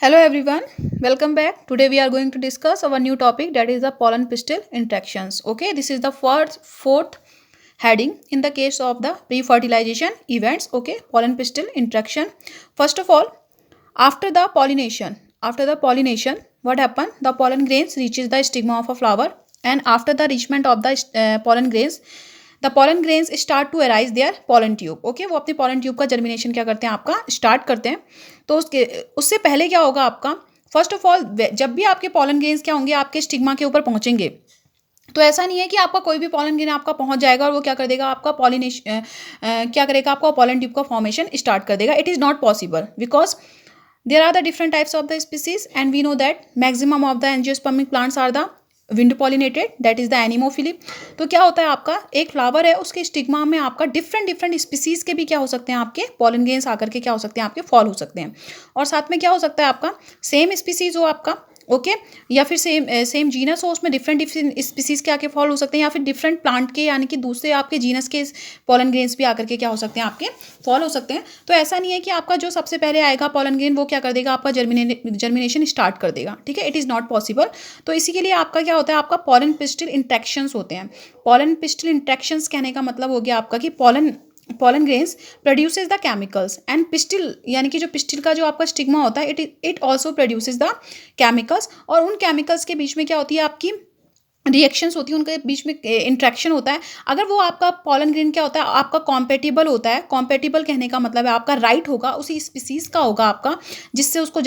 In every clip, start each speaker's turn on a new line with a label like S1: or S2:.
S1: Hello everyone, welcome back. Today we are going to discuss our new topic, that is the pollen pistil interactions. Okay, this is the fourth heading in the case of the pre-fertilization events. Okay, pollen pistil interaction. First of all, after the pollination, what happen? The pollen grains reaches the stigma of a flower, and after the reachment of the pollen grains start to arise their pollen tube. Okay, वो अपने pollen tube का germination क्या करते हैं, आपका start करते हैं. तो उससे पहले क्या होगा आपका, फर्स्ट ऑफ ऑल जब भी आपके पॉलन ग्रेन्स क्या होंगे, आपके स्टिग्मा के ऊपर पहुंचेंगे, तो ऐसा नहीं है कि आपका कोई भी पॉलन ग्रेन आपका पहुंच जाएगा और वो क्या कर देगा, आपका पॉलिनेशन क्या करेगा, आपका पॉलन ट्यूब का फॉर्मेशन स्टार्ट कर देगा. It is not possible because there are the different types of the species and we know that maximum of the angiospermic plants are the wind pollinated, that is the anemophily. तो क्या होता है, आपका एक flower है, उसके stigma में आपका डिफरेंट डिफरेंट स्पीसीज के भी क्या हो सकते हैं, आपके पॉलन ग्रेन्स आकर के क्या हो सकते हैं, आपके फॉल हो सकते हैं. और साथ में क्या हो सकता है, आपका सेम स्पीसीज हो आपका, ओके या फिर सेम जीनस हो, उसमें डिफरेंट डिफरेंट स्पीसीज के आके फॉल हो सकते हैं, या फिर डिफरेंट प्लांट के यानी कि दूसरे आपके जीनस के पॉलन ग्रेन्स भी आकर के क्या हो सकते हैं, आपके फॉल हो सकते हैं. तो ऐसा नहीं है कि आपका जो सबसे पहले आएगा पॉलन ग्रेन वो क्या कर देगा, आपका जर्मिनेशन स्टार्ट कर देगा. ठीक है, इट इज़ नॉट पॉसिबल. तो इसी के लिए आपका क्या होता है, आपका पॉलन पिस्टिल इंट्रैक्शंस होते हैं. पॉलन पिस्टिल इंट्रैक्शंस कहने का मतलब हो गया आपका कि pollen grains produces the chemicals and pistil यानी कि जो पिस्टिल का जो आपका स्टिग्मा होता है, it also produces the chemicals. और उन केमिकल्स के बीच में क्या होती है, आपकी रिएक्शंस होती है, उनके बीच में इंट्रैक्शन होता है. अगर वो आपका पॉलन ग्रेन क्या होता है, आपका कॉम्पेटिबल होता है. कॉम्पेटिबल कहने का मतलब है आपका राइट होगा, उसी स्पीसीज का होगा आपका, जिससे उसको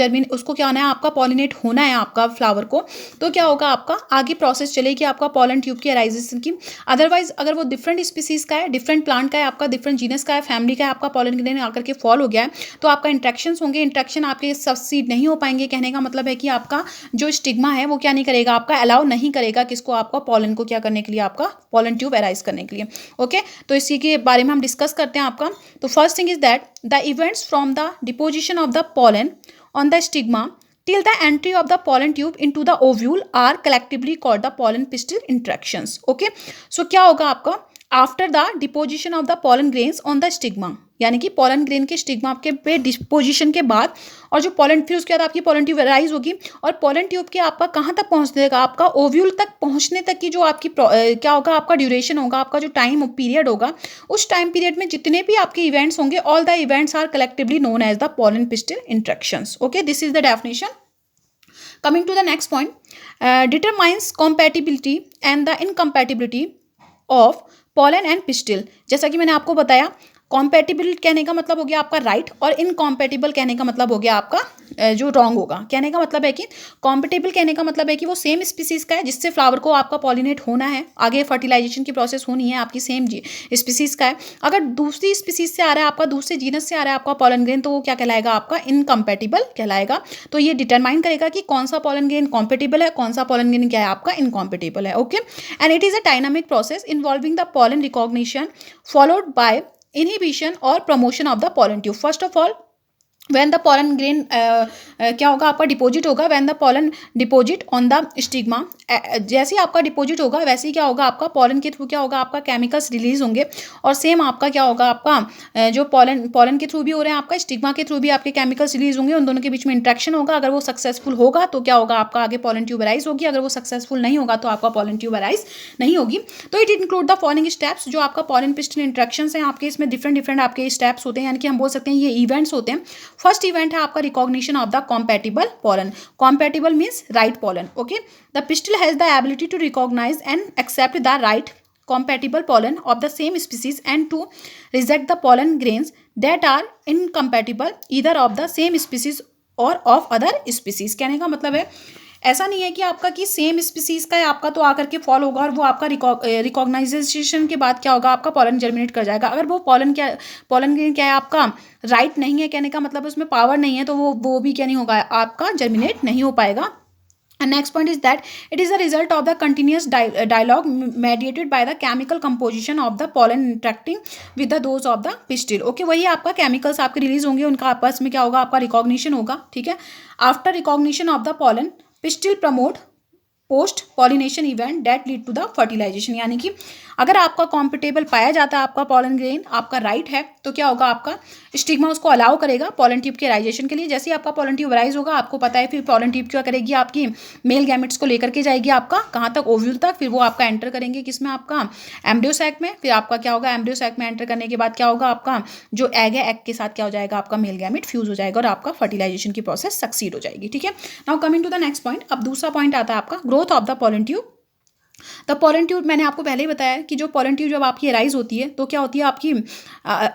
S1: क्या होना है, आपका पॉलिनेट होना है आपका फ्लावर को. तो क्या होगा, आपका आगे प्रोसेस चलेगी आपका पॉलन ट्यूब की अराइजेशन की. अदरवाइज अगर वो डिफरेंट स्पीसीज का है, डिफरेंट प्लांट का है, आपका डिफरेंट जीनस का है, फैमिली का है, आपका पॉलन ग्रेन आकर के फॉल हो गया है, तो आपका इंट्रैक्शंस होंगे. इंट्रैक्शन आपके सक्सीड नहीं हो पाएंगे. कहने का मतलब है कि आपका जो स्टिग्मा है वो क्या नहीं करेगा, आपका अलाउ नहीं करेगा किसको, आपका पॉलन को क्या करने के लिए, आपका पॉलन ट्यूब अराइज करने के लिए. ओके, तो इसी के बारे में हम डिस्कस करते हैं आपका. तो first thing is that the events from the deposition of the pollen on the stigma till the entry of the pollen tube into the ovule are collectively called the pollen pistil interactions. Okay, so क्या होगा आपका, after the deposition of the pollen grains on the stigma, यानी कि pollen grain के stigma आपके पे deposition के बाद, और जो पॉलन, फिर उसके बाद आपकी पॉलन ट्यूब राइज होगी, और पॉलन ट्यूब के आपका कहाँ तक पहुँचने देगा, आपका ओव्यूल तक पहुँचने तक की जो आपकी क्या होगा, आपका ड्यूरेशन होगा, आपका जो टाइम पीरियड होगा, उस टाइम पीरियड में जितने भी आपके इवेंट्स होंगे, all the events are collectively known as the pollen pistil interactions. Okay, this is the definition. Coming to the next point, determines compatibility and the incompatibility of pollen and pistil. जैसा कि मैंने आपको बताया, compatible कहने का मतलब हो गया आपका राइट, और इनकॉम्पेटिबल कहने का मतलब हो गया आपका जो रॉन्ग होगा. कहने का मतलब है कि कॉम्पेटिबल कहने का मतलब है कि वो सेम स्पीसीज का है, जिससे फ्लावर को आपका पॉलिनेट होना है, आगे फर्टिलाइजेशन की प्रोसेस होनी है, आपकी सेम स्पीसीज का है. अगर दूसरी स्पीसीज से आ रहा है, आपका दूसरे जीनस से आ रहा है आपका पॉलन ग्रेन, तो वो क्या कहलाएगा, आपका इनकम्पेटिबल कहलाएगा. तो ये डिटरमाइन करेगा कि कौन सा पॉलन ग्रेन कॉम्पेटिबल है, कौन सा पॉलन ग्रेन क्या है, आपका इनकॉम्पेटिबल है. Okay, and it is a dynamic process involving the pollen recognition followed by inhibition और promotion of the pollen tube. First of all, when the pollen grain क्या होगा, आपका डिपोजिट होगा, when the pollen deposit on the stigma, जैसे ही आपका deposit होगा वैसे ही क्या होगा, आपका पॉलन के थ्रू क्या होगा, आपका केमिकल्स रिलीज होंगे. और सेम आपका क्या होगा, आपका जो पॉलन के थ्रू भी हो रहे हैं, आपका स्टिग्मा के थ्रू भी आपके केमिकल्स रिलीज होंगे. उन दोनों के बीच में इंट्रैक्शन होगा. अगर वो सक्सेसफुल होगा तो क्या होगा, आपका आगे पॉलन ट्यूब अराइज होगी. अगर वो सक्सेसफुल नहीं होगा तो आपका पॉलन ट्यूब अराइज नहीं होगी. तो it include the following steps. जो आपका पॉलन पिस्टिल इंट्रैक्शंस हैं आपके, इसमें डिफरेंट आपके स्टेप्स होते हैं, यानी कि हम बोल सकते हैं ये इवेंट्स होते हैं. फर्स्ट इवेंट है आपका recognition of the compatible pollen. Compatible means right pollen. Okay, the pistil has the ability to recognize and accept the right compatible pollen of the same species and to reject the pollen grains that are incompatible either of the same species or of other species. कहने का मतलब है, ऐसा नहीं है कि आपका कि सेम स्पीसीज का है आपका तो आकर के फॉल होगा, और वो आपका रिकॉग्नाइजेशन के बाद क्या होगा, आपका पॉलन जर्मिनेट कर जाएगा. अगर वो पॉलन ग्रेन क्या है, आपका राइट नहीं है, कहने का मतलब उसमें पावर नहीं है, तो वो भी क्या नहीं होगा, आपका जर्मिनेट नहीं हो पाएगा. And next point is that it is a result of the continuous dialogue mediated by the chemical composition of the pollen interacting with the those of the pistil. Okay, वही आपका केमिकल्स आपके release होंगे, उनका आपस में क्या होगा, आपका रिकॉग्निशन होगा. ठीक है, after recognition of the pollen pistil promote post pollination event that lead to the fertilization. यानी कि अगर आपका कॉम्पिटेबल पाया जाता है आपका पॉलन ग्रेन आपका राइट है तो क्या होगा, आपका स्टिग्मा उसको अलाउ करेगा पॉलन ट्यूब के राइजेशन के लिए। जैसे ही आपका पॉलन ट्यूब राइज होगा, आपको पता है फिर पॉलन ट्यूब क्या करेगी, आपकी मेल गैमेट्स को लेकर के जाएगी आपका कहाँ तक, ओव्यूल तक। फिर वो आपका एंटर करेंगे किसमें, आपका एम्ब्रियो सैक में। फिर आपका क्या होगा, एम्ब्रियो सैक में एंटर करने के बाद क्या होगा, आपका जो एग है, एग के साथ क्या हो जाएगा, आपका मेल गैमेट फ्यूज हो जाएगा और आपका फर्टिलाइजेशन की प्रोसेस सक्सीड हो जाएगी। ठीक है, now coming to the next point. अब दूसरा पॉइंट आता है आपका growth of the pollen tube. The pollen tube, मैंने आपको पहले ही बताया कि जो पॉलन ट्यूब जब आपकी राइज होती है तो क्या होती है, आपकी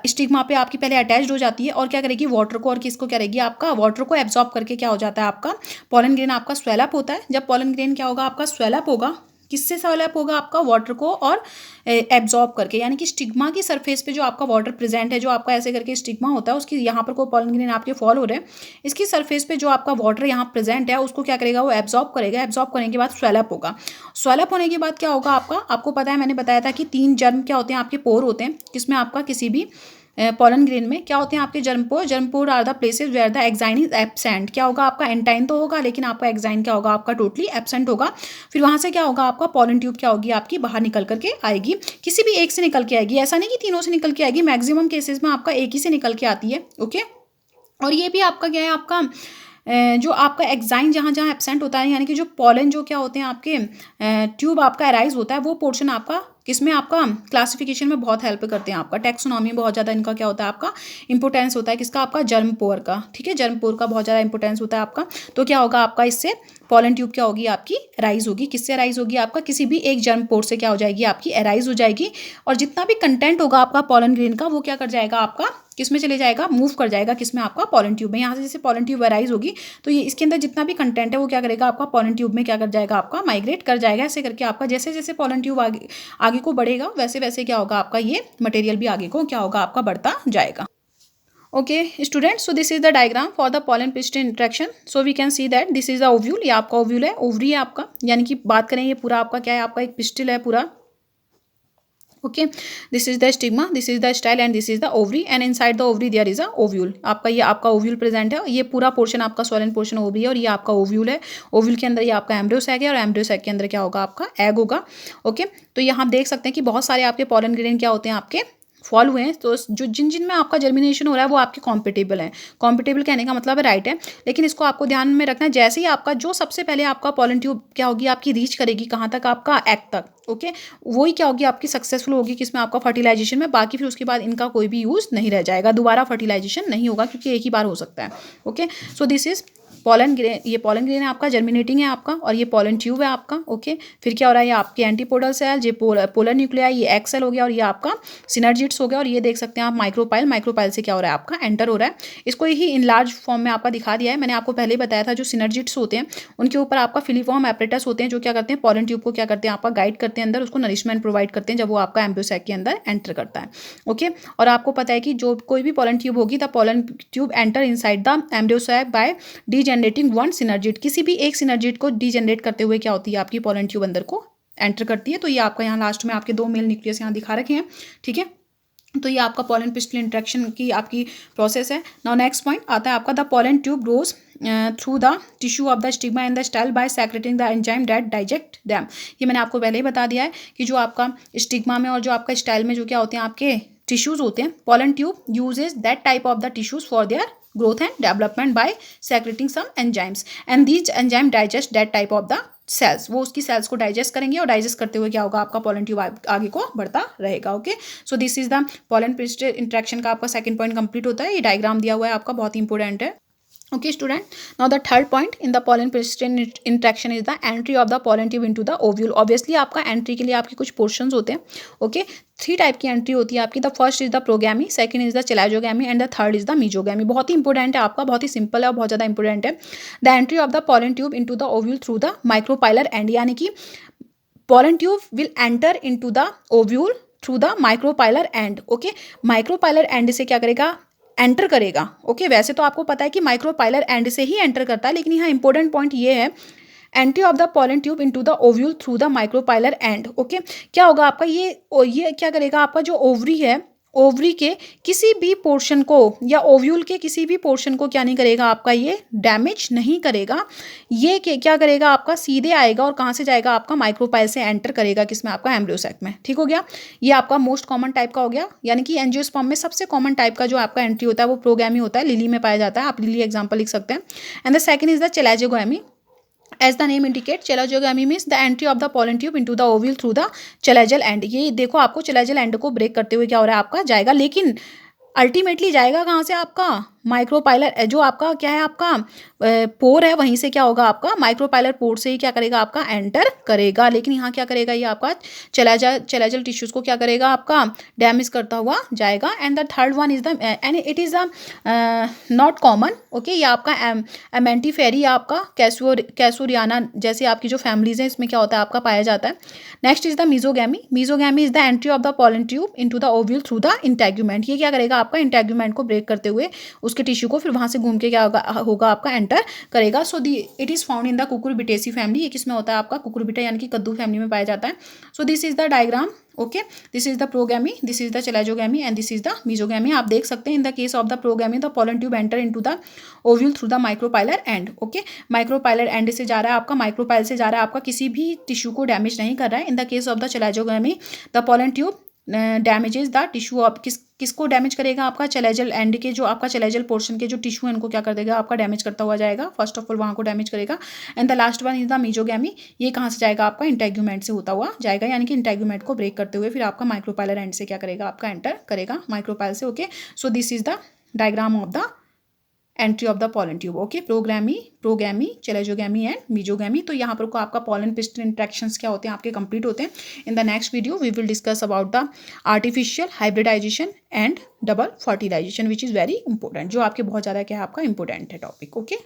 S1: स्टिग्मा पे आपकी पहले अटैच्ड हो जाती है और क्या करेगी, वाटर को और किसको करेगी, आपका वाटर को एब्जॉर्ब करके क्या हो जाता है, आपका पॉलन ग्रेन आपका स्वेलअप होता है। जब पॉलन ग्रेन क्या होगा, आपका स्वेलअप होगा, किससे स्वेलअप होगा, आपका वाटर को और एब्जॉर्ब करके। यानी कि स्टिग्मा की सरफेस पे जो आपका वाटर प्रेजेंट है, जो आपका ऐसे करके स्टिग्मा होता है, उसकी यहाँ पर कोई पॉलन ग्रेन आपके फॉल हो रहे हैं, इसकी सरफेस पे जो आपका वाटर यहाँ प्रेजेंट है उसको क्या करेगा, वो एब्जॉर्ब करेगा। एब्जॉर्ब करने के बाद स्वेलअप होगा। स्वेलअप होने के बाद क्या होगा, आपका आपको पता है, मैंने बताया था कि 3 जर्म क्या होते हैं, आपके पोर होते हैं, जिसमें आपका किसी भी पॉलन ग्रेन में क्या होते हैं, आपके germ pore. Germ pore are the places where the exine is absent. क्या होगा, आपका एंटाइन तो होगा लेकिन आपका एक्साइन क्या होगा, आपका टोटली एब्सेंट होगा। फिर वहां से क्या होगा, आपका पॉलन ट्यूब क्या होगी, आपकी बाहर निकल करके आएगी, किसी भी एक से निकल के आएगी। ऐसा नहीं कि तीनों से निकल के आएगी, मैक्सिमम केसेस में आपका एक ही से निकल के आती है। ओके, और ये भी आपका क्या है, आपका जो आपका एक्साइन जहाँ जहाँ एब्सेंट होता है, यानी कि जो पॉलन जो क्या होते हैं आपके ट्यूब आपका अराइज होता है, वो पोर्शन आपका किसमें, आपका क्लासिफिकेशन में बहुत हेल्प करते हैं। आपका टेक्सोनॉमी में बहुत ज़्यादा इनका क्या होता है, आपका इंपोर्टेंस होता है, किसका, आपका जर्मपोर का। ठीक है, जर्मपोर का बहुत ज़्यादा इंपोर्टेंस होता है आपका। तो क्या होगा, आपका इससे पॉलन ट्यूब क्या होगी, आपकी राइज होगी। किससे राइज होगी, आपका किसी भी एक जर्मपोर से क्या हो जाएगी, आपकी राइज हो जाएगी। और जितना भी कंटेंट होगा आपका पॉलन ग्रेन का, वो क्या कर जाएगा, आपका किस में चले जाएगा, मूव कर जाएगा, किसमें, आपका पॉलन ट्यूब में। यहाँ से जैसे पॉलन ट्यूब राइज होगी तो ये इसके अंदर जितना भी कंटेंट है वो क्या करेगा, आपका पॉलन ट्यूब में क्या कर जाएगा, आपका माइग्रेट कर जाएगा। ऐसे करके आपका जैसे जैसे पॉलन ट्यूब आगे को बढ़ेगा, वैसे वैसे क्या होगा, आपका ये मटेरियल भी आगे को क्या होगा, आपका बढ़ता जाएगा। Okay students, so this is the diagram for the pollen pistil interaction. So we can see that this is the ovule. ये आपका ओव्यूल है, ओवरी है आपका, यानी कि बात करें ये पूरा आपका क्या है, आपका एक पिस्टिल है पूरा। Okay, this is the stigma, this is the style and this is the ovary and inside the ovary there is a ovule. आपका ये आपका ओव्यूल प्रेजेंट है। ये पूरा पोर्शन आपका सोलन पोर्शन ओवरी है और ये आपका ओव्यूल है। ओव्यूल के अंदर ये आपका एम्ब्रियो सैक है और एम्ब्रियो सैक के अंदर क्या होगा, आपका एग होगा। ओके, तो यहाँ आप देख सकते हैं कि बहुत सारे आपके पॉलन ग्रेन क्या होते हैं, आपके फॉल हुए हैं। तो जो जिन में आपका जर्मिनेशन हो रहा है वो आपके कॉम्पिटेबल है। कॉम्पिटेबल कहने का मतलब है राइट है, लेकिन इसको आपको ध्यान में रखना है। जैसे ही आपका जो सबसे पहले आपका पॉलन ट्यूब क्या होगी, आपकी रीच करेगी कहाँ तक, आपका एग तक। ओके, वही क्या होगी, आपकी सक्सेसफुल होगी किसमें, आपका फर्टिलाइजेशन में। बाकी फिर उसके बाद इनका कोई भी यूज़ नहीं रह जाएगा, दोबारा फर्टिलाइजेशन नहीं होगा क्योंकि एक ही बार हो सकता है। Okay, so this is pollen grain. ये पॉलन ग्रेन है आपका, जर्मिनेटिंग है आपका, और ये पॉलन ट्यूब है आपका। ओके, फिर क्या हो रहा है, ये आपके एंटीपोडल सेल, ये पोलर न्यूक्लियाई, ये एक्स सेल हो गया और ये आपका सिनर्जिट्स हो गया। और ये देख सकते हैं आप माइक्रोपाइल, माइक्रोपाइल से क्या हो रहा है, आपका एंटर हो रहा है। इसको यही इन लार्ज फॉर्म में आपका दिखा दिया है। मैंने आपको पहले ही बताया था, जो सिनर्जिट्स होते हैं उनके ऊपर आपका फिलीफॉर्म एपरेटस होते हैं, जो क्या करते हैं, पॉलन ट्यूब को क्या करते हैं, आपका गाइड करते हैं अंदर, उसको नरिशमेंट प्रोवाइड करते हैं जब वो आपका एम्ब्रियो सैक के अंदर एंटर करता है। ओके, और आपको पता है कि जो कोई भी पॉलन ट्यूब होगी, the pollen tube enter inside the embryo sac by degenerating one synergid. किसी भी एक सिनर्जिट को डीजेनरेट करते हुए क्या होती है, आपकी पॉलन ट्यूब अंदर को एंटर करती है। तो ये आपका यहाँ लास्ट में आपके 2 मेल न्यूक्लियस यहाँ दिखा रखे हैं। ठीक है, तो ये आपका पॉलन पिस्टल इंट्रैक्शन की आपकी प्रोसेस है। नाउ नेक्स्ट पॉइंट आता है आपका, the pollen tube grows through the tissue of the stigma and the style by secreting the enzyme that digest them. ये मैंने आपको पहले ही बता दिया है कि जो आपका स्टिग्मा में और जो आपका स्टाइल में जो क्या होते हैं, आपके टिश्यूज होते हैं, pollen tube uses that type of the tissues for their growth and development by secreting some enzymes and these enzyme digest that type of the cells। वो उसकी सेल्स को डाइजेस्ट करेंगे और डाइजेस्ट करते हुए क्या होगा, आपका पॉलन ट्यूब आगे को बढ़ता रहेगा। Okay, so this is the pollen pistol interaction का आपका सेकंड पॉइंट कंप्लीट होता है। ये डायग्राम दिया हुआ है आपका, बहुत इंपॉर्टेंट है। Okay student, now the third point in the pollen pistil interaction is the entry of the pollen tube into the ovule। obviously आपका entry के लिए आपके कुछ portions होते हैं। okay, 3 टाइप की एंट्री होती है आपकी। The first is the porogamy, second is the chalazogamy and the third is the mesogamy. बहुत ही इंपॉर्टेंट है आपका, बहुत ही सिंपल है और बहुत ज़्यादा इंपॉर्टेंट है। The entry of the pollen tube into the ovule through the micropylar and, यानी कि pollen tube will enter into the ovule through the micropylar end. Okay, micropylar end से क्या करेगा, एंटर करेगा। ओके, वैसे तो आपको पता है कि माइक्रोपाइलर एंड से ही एंटर करता है, लेकिन यहाँ इंपॉर्टेंट पॉइंट ये है, entry of the pollen tube into the ovule through the micropylar end. Okay, क्या होगा आपका, ये क्या करेगा, आपका जो ओवरी है ओवरी के किसी भी पोर्शन को या ओव्यूल के किसी भी पोर्शन को क्या नहीं करेगा आपका, ये डैमेज नहीं करेगा। ये क्या करेगा आपका, सीधे आएगा और कहाँ से जाएगा आपका, माइक्रोपाइल से एंटर करेगा किसमें, आपका एम्ब्रियो सैक में। ठीक हो गया, ये आपका मोस्ट कॉमन टाइप का हो गया, यानी कि एंजियोस्पर्म में सबसे कॉमन टाइप का जो आपका एंट्री होता है वो प्रोगैमी होता है, लिली में पाया जाता है। आप लिली एग्जाम्पल लिख सकते हैं। And the second is the chalazogamy. As the name indicates, chalazogamy means the entry of the pollen tube into the ovule through the chalazial end। ये देखो आपको चैलाजियल एंड को ब्रेक करते हुए क्या हो रहा है आपका, जाएगा, लेकिन अल्टीमेटली जाएगा कहाँ से आपका, माइक्रोपाइलर जो आपका क्या है आपका पोर है, वहीं से क्या होगा आपका, माइक्रोपाइलर पोर से ही क्या करेगा आपका, एंटर करेगा। लेकिन यहाँ क्या करेगा, ये आपका चैलाजियल टिश्यूज को क्या करेगा आपका, डैमेज करता हुआ जाएगा। And the third one is the end it is the not common. Okay, ये आपका एमेंटीफेरी या आपका कैसुरियाना जैसे आपकी जो फैमिलीज हैं इसमें क्या होता है आपका, पाया जाता है। Next is the mesogamy. Mesogamy is the entry of the pollen tube into the ovule through the integument। ये क्या करेगा आपका, इंटेग्यूमेंट को ब्रेक करते हुए उसके टिश्यू को फिर वहाँ से घूम के क्या होगा आपका, एंटर करेगा। So the it is found in the cucurbitaceae family. ये किसमें होता है आपका, कुकुरबिटा यानी कि कद्दू फैमिली में पाया जाता है। So this is the diagram. Okay, this is the porogamy, this is the chalazogamy and this is the mesogamy. आप देख सकते हैं in the case of the porogamy the pollen tube enter into the ovule through the micropylar end. Okay, micropylar end से जा रहा है आपका, micropyle से जा रहा है आपका, किसी भी टिश्यू को डैमेज नहीं कर रहा है। In the case of the chalazogamy the pollen tube damages the tissue of किसको डैमेज करेगा आपका, चैलाजियल एंड के जो आपका चैलाजियल पोर्शन के जो टिश्यू है उनको क्या कर देगा आपका, डैमेज करता हुआ जाएगा। फर्स्ट ऑफ ऑल वहाँ को डैमेज करेगा। And the last one is the mesogamy. ये कहाँ से जाएगा आपका, इंटेग्यूमेंट से होता हुआ जाएगा, यानी कि इंटेग्यूमेंट को ब्रेक करते हुए फिर आपका माइक्रोपाइलर एंड से क्या करेगा आपका, एंटर करेगा माइक्रोपाइल से। Okay, so this is the diagram of the entry of the pollen tube। Okay, porogamy, chalazogamy and mesogamy. तो यहाँ पर को आपका pollen pistil इंट्रैक्शंस क्या होते हैं आपके कंप्लीट होते हैं। In the next video we will discuss about the artificial hybridization and double fertilization which is very important, जो आपके बहुत ज़्यादा क्या है आपका इंपॉर्टेंट है टॉपिक। ओके।